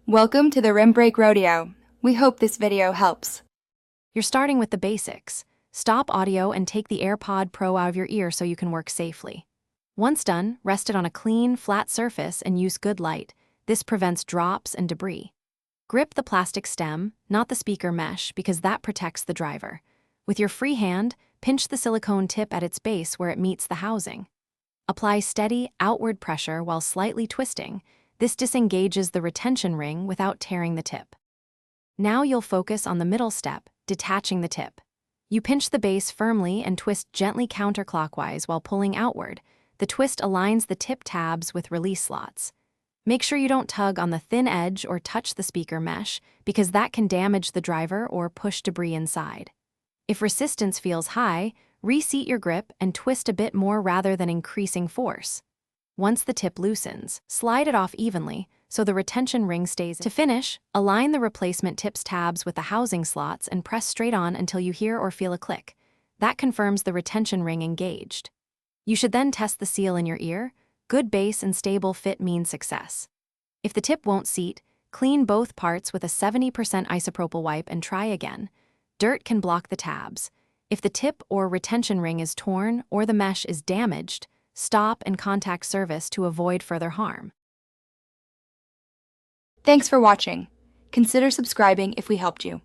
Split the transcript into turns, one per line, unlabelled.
Welcome to the Rim Break Rodeo. We hope this video helps.
You're starting with the basics. Stop audio and take the AirPod Pro out of your ear so you can work safely. Once done, rest it on a clean, flat surface and use good light. This prevents drops and debris. Grip the plastic stem, not the speaker mesh, because that protects the driver. With your free hand, pinch the silicone tip at its base where it meets the housing. Apply steady, outward pressure while slightly twisting. This disengages the retention ring without tearing the tip. Now you'll focus on the middle step, detaching the tip. You pinch the base firmly and twist gently counterclockwise while pulling outward. The twist aligns the tip tabs with release slots. Make sure you don't tug on the thin edge or touch the speaker mesh, because that can damage the driver or push debris inside. If resistance feels high, reseat your grip and twist a bit more rather than increasing force. Once the tip loosens, slide it off evenly so the retention ring stays. To finish, align the replacement tip's tabs with the housing slots and press straight on until you hear or feel a click. That confirms the retention ring engaged. You should then test the seal in your ear. Good base and stable fit mean success. If the tip won't seat, clean both parts with a 70% isopropyl wipe and try again. Dirt can block the tabs. If the tip or retention ring is torn or the mesh is damaged, stop and contact service to avoid further harm.
Thanks for watching. Consider subscribing if we helped you.